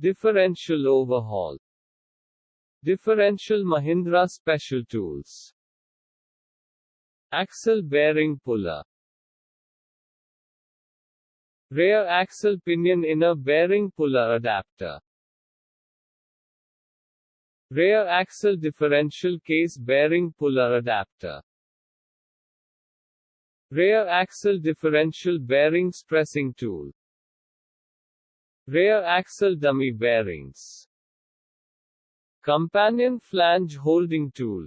Differential overhaul. Differential Mahindra special tools. Axle bearing puller. Rear axle pinion inner bearing puller adapter. Rear axle differential case bearing puller adapter. Rear axle differential bearings pressing tool. Rear axle dummy bearings. Companion flange holding tool.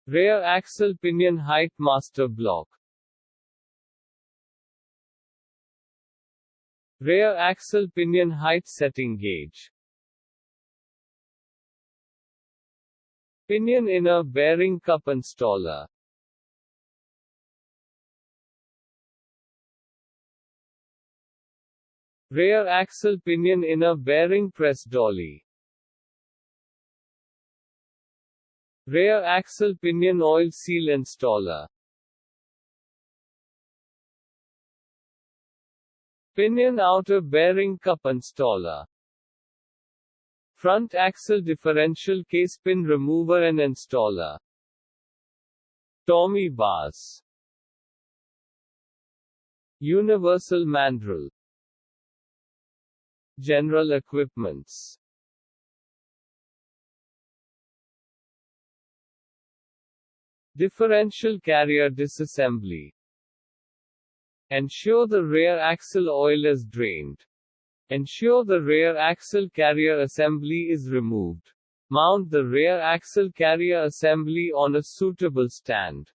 Rear axle pinion height master block. Rear axle pinion height setting gauge. Pinion inner bearing cup installer. Rear axle pinion inner bearing press dolly. Rear axle pinion oil seal installer. Pinion outer bearing cup installer. Front axle differential case pin remover and installer. Tommy bars. Universal mandrel. General equipments. Differential carrier disassembly. Ensure the rear axle oil is drained. Ensure the rear axle carrier assembly is removed. Mount the rear axle carrier assembly on a suitable stand.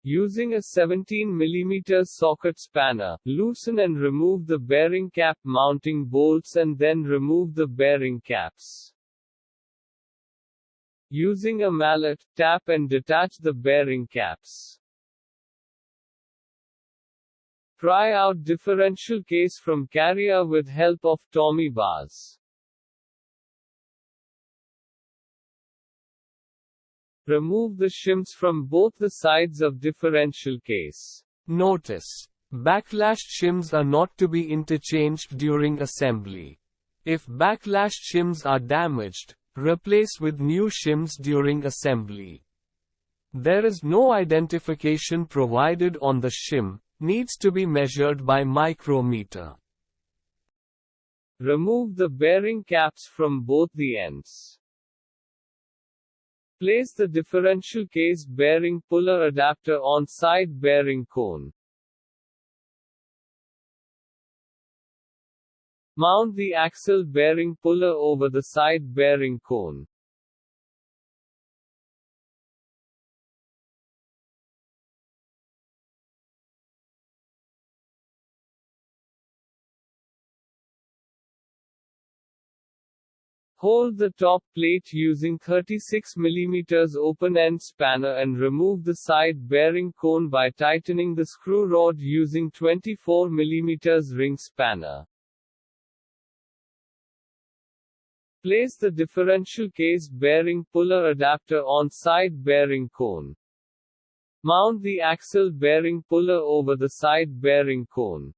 Using a 17 mm socket spanner, loosen and remove the bearing cap mounting bolts and then remove the bearing caps. Using a mallet, tap and detach the bearing caps. Pry out differential case from carrier with help of Tommy bars. Remove the shims from both the sides of differential case. Notice: backlashed shims are not to be interchanged during assembly. If backlashed shims are damaged, replace with new shims during assembly. There is no identification provided on the shim, needs to be measured by micrometer. Remove the bearing caps from both the ends. Place the differential case bearing puller adapter on side bearing cone. Mount the axle bearing puller over the side bearing cone. Hold the top plate using 36 mm open-end spanner and remove the side bearing cone by tightening the screw rod using 24 mm ring spanner. Place the differential case bearing puller adapter on side bearing cone. Mount the axle bearing puller over the side bearing cone.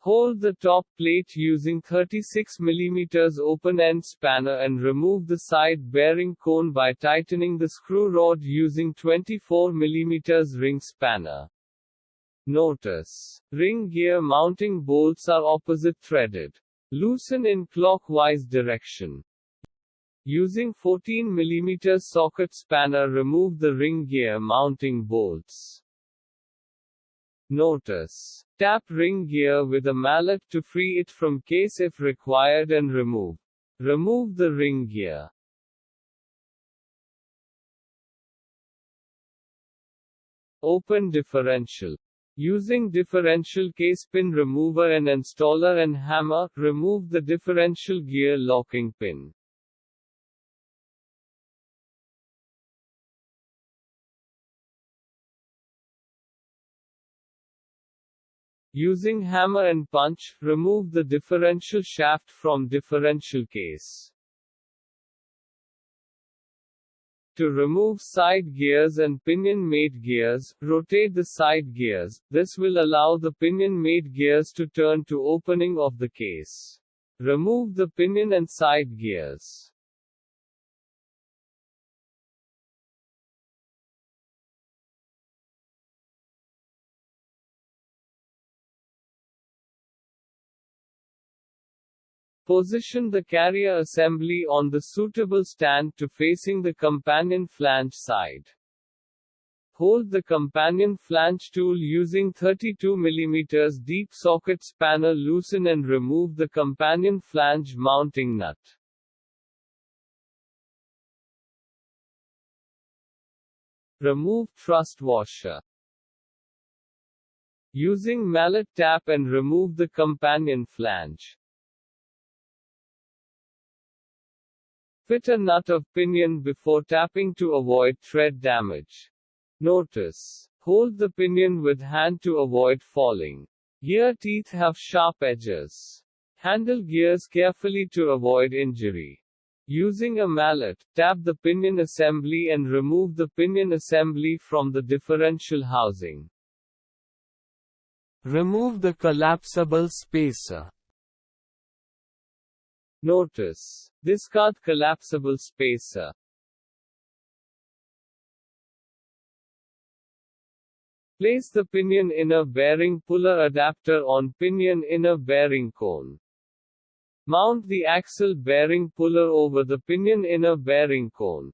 Hold the top plate using 36 mm open-end spanner and remove the side bearing cone by tightening the screw rod using 24 mm ring spanner. Notice: ring gear mounting bolts are opposite threaded. Loosen in clockwise direction. Using 14 mm socket spanner, remove the ring gear mounting bolts. Notice: tap ring gear with a mallet to free it from case if required and remove. Remove the ring gear. Open differential. Using differential case pin remover and installer and hammer, remove the differential gear locking pin. Using hammer and punch, remove the differential shaft from differential case. To remove side gears and pinion-made gears, rotate the side gears. This will allow the pinion-made gears to turn to opening of the case. Remove the pinion and side gears. Position the carrier assembly on the suitable stand to facing the companion flange side. Hold the companion flange tool using 32 mm deep socket spanner. Loosen and remove the companion flange mounting nut. Remove thrust washer. Using mallet, tap and remove the companion flange. Fit a nut of pinion before tapping to avoid thread damage. Notice: hold the pinion with hand to avoid falling. Gear teeth have sharp edges. Handle gears carefully to avoid injury. Using a mallet, tap the pinion assembly and remove the pinion assembly from the differential housing. Remove the collapsible spacer. Notice: discard collapsible spacer. Place the pinion inner bearing puller adapter on pinion inner bearing cone. Mount the axle bearing puller over the pinion inner bearing cone.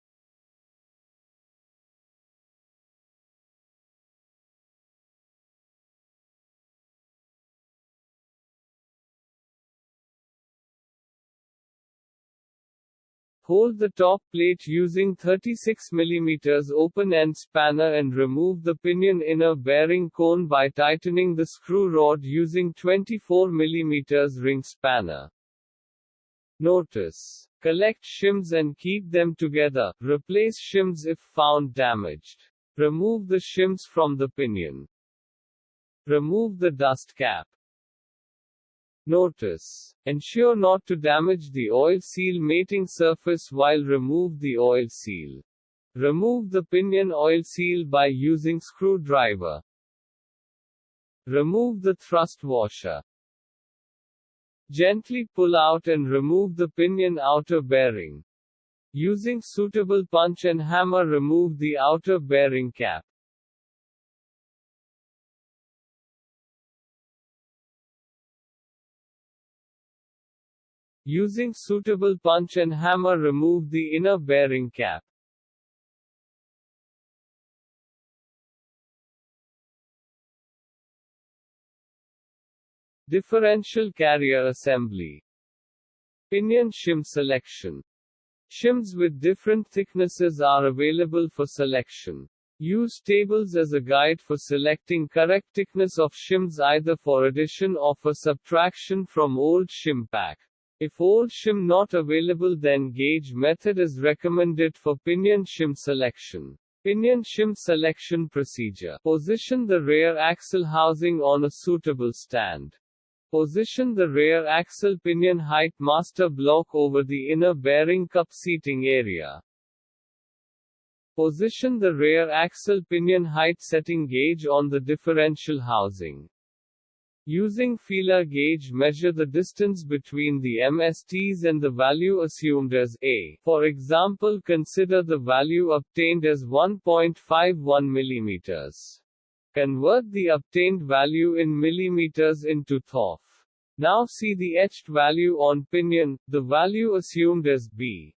Hold the top plate using 36 mm open-end spanner and remove the pinion inner bearing cone by tightening the screw rod using 24 mm ring spanner. Notice: collect shims and keep them together. Replace shims if found damaged. Remove the shims from the pinion. Remove the dust cap. Notice: ensure not to damage the oil seal mating surface while remove the oil seal. Remove the pinion oil seal by using screwdriver. Remove the thrust washer. Gently pull out and remove the pinion outer bearing. Using suitable punch and hammer, remove the outer bearing cap. Using suitable punch and hammer, remove the inner bearing cap. Differential carrier assembly. Pinion shim selection. Shims with different thicknesses are available for selection. Use tables as a guide for selecting correct thickness of shims, either for addition or for subtraction from old shim pack. If old shim not available, then gauge method is recommended for pinion shim selection. Pinion shim selection procedure. Position the rear axle housing on a suitable stand. Position the rear axle pinion height master block over the inner bearing cup seating area. Position the rear axle pinion height setting gauge on the differential housing. Using feeler gauge, measure the distance between the MSTs and the value assumed as A. For example, consider the value obtained as 1.51 mm. Convert the obtained value in millimeters into TOF. Now see the etched value on pinion, the value assumed as B.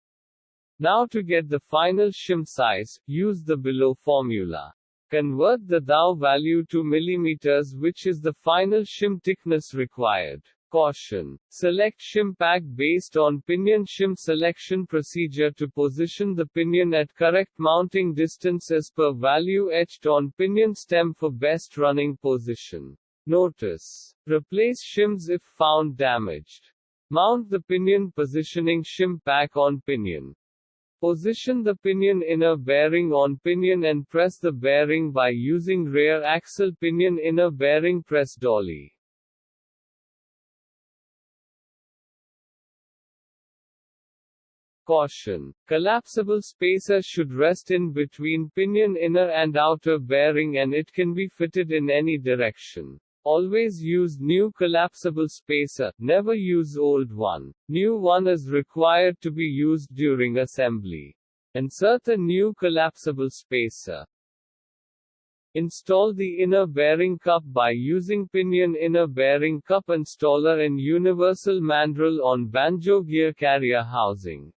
Now to get the final shim size, use the below formula. Convert the thou value to millimeters, which is the final shim thickness required. Caution: select shim pack based on pinion shim selection procedure to position the pinion at correct mounting distance as per value etched on pinion stem for best running position. Notice: replace shims if found damaged. Mount the pinion positioning shim pack on pinion. Position the pinion inner bearing on pinion and press the bearing by using rear axle pinion inner bearing press dolly. Caution: collapsible spacer should rest in between pinion inner and outer bearing and it can be fitted in any direction. Always use new collapsible spacer, never use old one. New one is required to be used during assembly. Insert the new collapsible spacer. Install the inner bearing cup by using pinion inner bearing cup installer and universal mandrel on banjo gear carrier housing.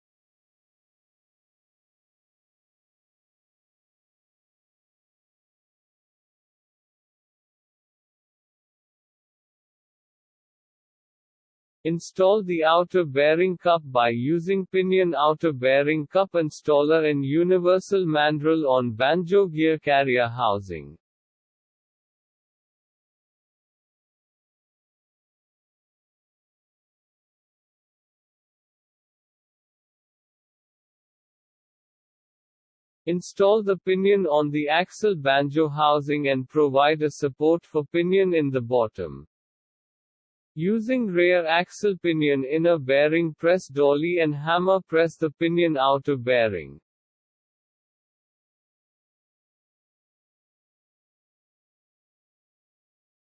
Install the outer bearing cup by using pinion outer bearing cup installer and universal mandrel on banjo gear carrier housing. Install the pinion on the axle banjo housing and provide a support for pinion in the bottom. Using rear axle pinion inner bearing press dolly and hammer press the pinion outer bearing.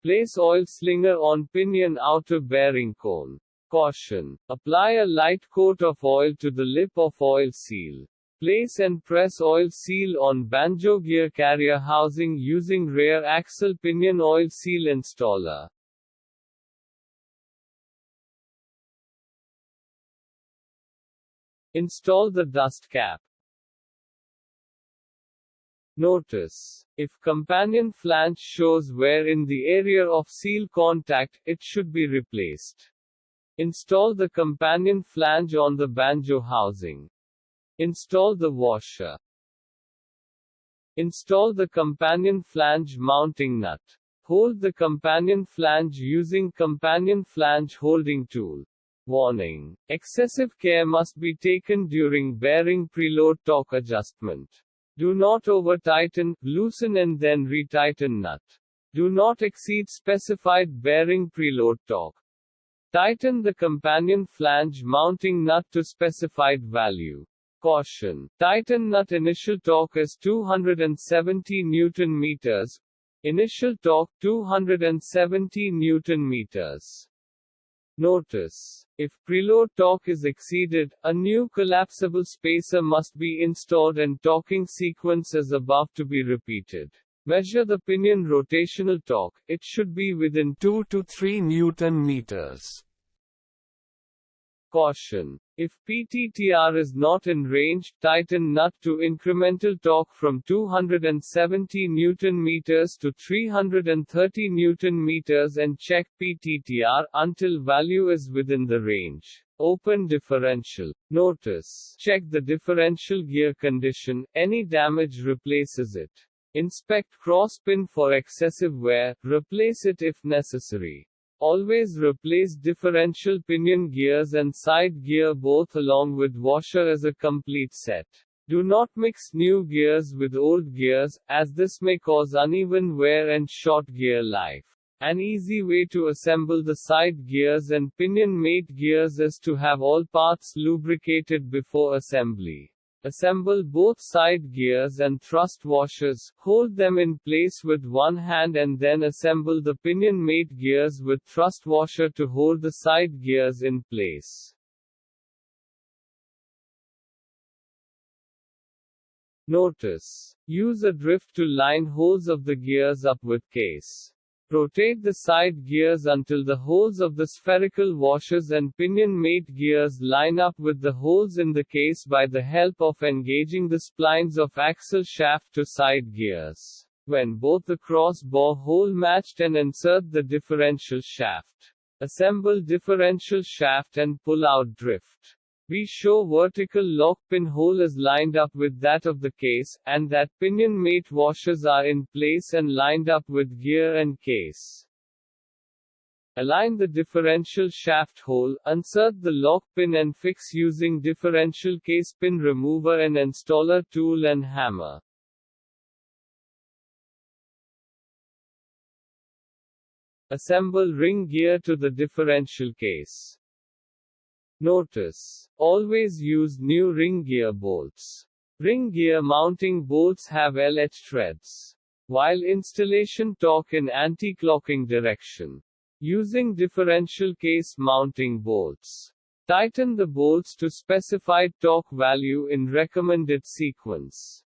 Place oil slinger on pinion outer bearing cone. Caution: apply a light coat of oil to the lip of oil seal. Place and press oil seal on banjo gear carrier housing using rear axle pinion oil seal installer. Install the dust cap. Notice: if companion flange shows wear in the area of seal contact, it should be replaced. Install the companion flange on the banjo housing. Install the washer. Install the companion flange mounting nut. Hold the companion flange using companion flange holding tool. Warning: excessive care must be taken during bearing preload torque adjustment. Do not over-tighten, loosen and then retighten nut. Do not exceed specified bearing preload torque. Tighten the companion flange mounting nut to specified value. Caution: tighten nut initial torque is 270 Nm. Initial torque 270 Nm. Notice: if preload torque is exceeded, a new collapsible spacer must be installed and torquing sequence as above to be repeated. Measure the pinion rotational torque, it should be within 2 to 3 Nm. Caution: if PTTR is not in range, tighten nut to incremental torque from 270 Nm to 330 Nm and check PTTR until value is within the range. Open differential. Notice: check the differential gear condition, any damage replaces it. Inspect crosspin for excessive wear, replace it if necessary. Always replace differential pinion gears and side gear both along with washer as a complete set. Do not mix new gears with old gears, as this may cause uneven wear and short gear life. An easy way to assemble the side gears and pinion mate gears is to have all parts lubricated before assembly. Assemble both side gears and thrust washers, hold them in place with one hand and then assemble the pinion mate gears with thrust washer to hold the side gears in place. Notice: use a drift to line holes of the gears up with case. Rotate the side gears until the holes of the spherical washers and pinion mate gears line up with the holes in the case by the help of engaging the splines of axle shaft to side gears. When both the cross-bore hole matched and insert the differential shaft. Assemble differential shaft and pull out drift. Be sure vertical lock pin hole is lined up with that of the case, and that pinion mate washers are in place and lined up with gear and case. Align the differential shaft hole, insert the lock pin and fix using differential case pin remover and installer tool and hammer. Assemble ring gear to the differential case. Notice: always use new ring gear bolts. Ring gear mounting bolts have LH threads. While installation torque in anti-clocking direction. Using differential case mounting bolts. Tighten the bolts to specified torque value in recommended sequence.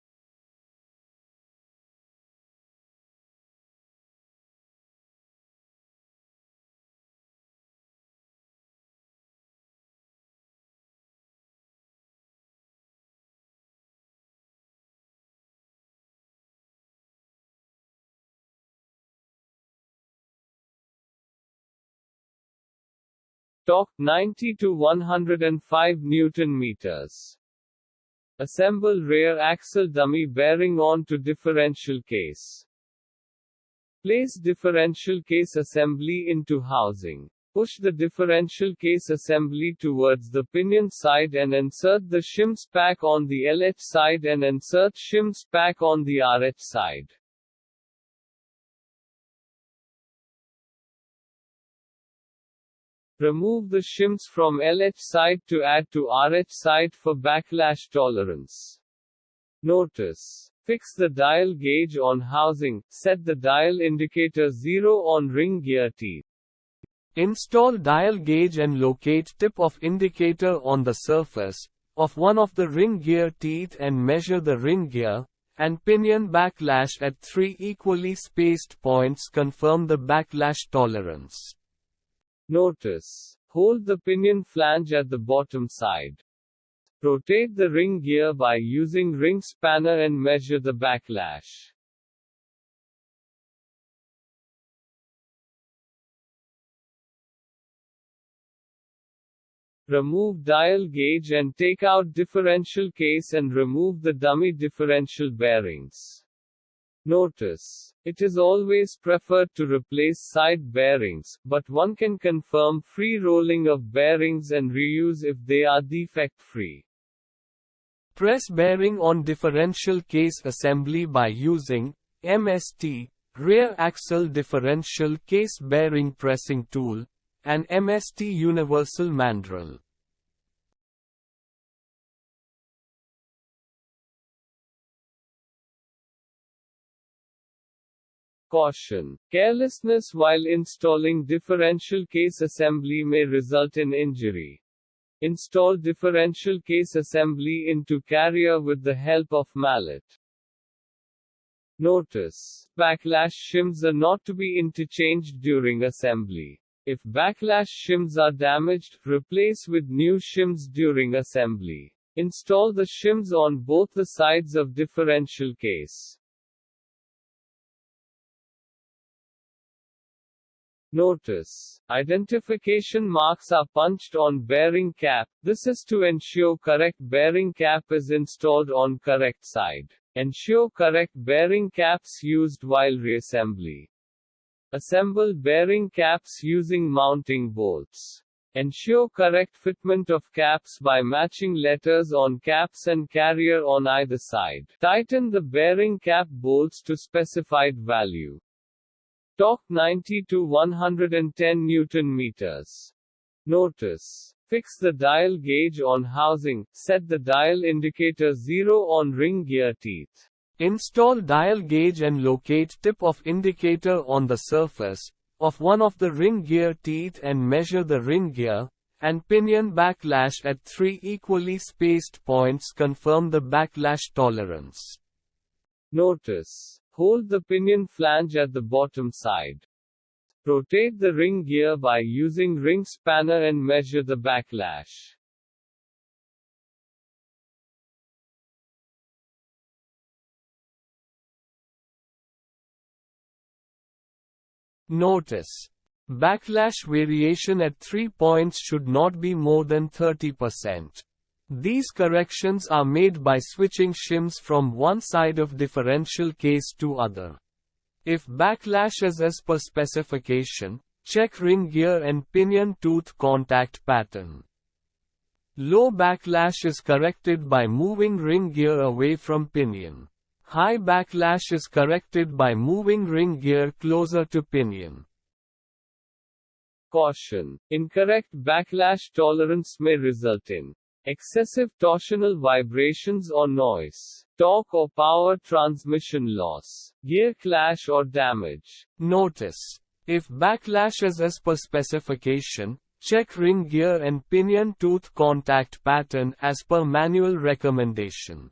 Torque 90 to 105 Newton meters. Assemble rear axle dummy bearing onto differential case. Place differential case assembly into housing. Push the differential case assembly towards the pinion side and insert the shims pack on the LH side and insert shims pack on the RH side. Remove the shims from LH side to add to RH side for backlash tolerance. Notice: fix the dial gauge on housing, set the dial indicator 0 on ring gear teeth. Install dial gauge and locate tip of indicator on the surface of one of the ring gear teeth and measure the ring gear and pinion backlash at 3 equally spaced points. Confirm the backlash tolerance. Notice: hold the pinion flange at the bottom side. Rotate the ring gear by using ring spanner and measure the backlash. Remove dial gauge and take out differential case and remove the dummy differential bearings. Notice: it is always preferred to replace side bearings, but one can confirm free rolling of bearings and reuse if they are defect-free. Press bearing on differential case assembly by using MST, rear axle differential case bearing pressing tool, and MST universal mandrel. Caution: carelessness while installing differential case assembly may result in injury. Install differential case assembly into carrier with the help of mallet. Notice: backlash shims are not to be interchanged during assembly. If backlash shims are damaged, replace with new shims during assembly. Install the shims on both the sides of differential case. Notice: identification marks are punched on bearing cap. This is to ensure correct bearing cap is installed on correct side. Ensure correct bearing caps used while reassembly. Assemble bearing caps using mounting bolts. Ensure correct fitment of caps by matching letters on caps and carrier on either side. Tighten the bearing cap bolts to specified value. Torque 90 to 110 Newton meters. Notice: fix the dial gauge on housing, set the dial indicator 0 on ring gear teeth. Install dial gauge and locate tip of indicator on the surface of one of the ring gear teeth and measure the ring gear and pinion backlash at 3 equally spaced points. Confirm the backlash tolerance. Notice: hold the pinion flange at the bottom side. Rotate the ring gear by using ring spanner and measure the backlash. Notice: backlash variation at 3 points should not be more than 30%. These corrections are made by switching shims from one side of differential case to other. If backlash is as per specification, Check ring gear and pinion tooth contact pattern. Low backlash is corrected by moving ring gear away from pinion. High backlash is corrected by moving ring gear closer to pinion. Caution: incorrect backlash tolerance may result in excessive torsional vibrations or noise, torque or power transmission loss, gear clash or damage. Notice: if backlash is as per specification, check ring gear and pinion tooth contact pattern as per manual recommendation.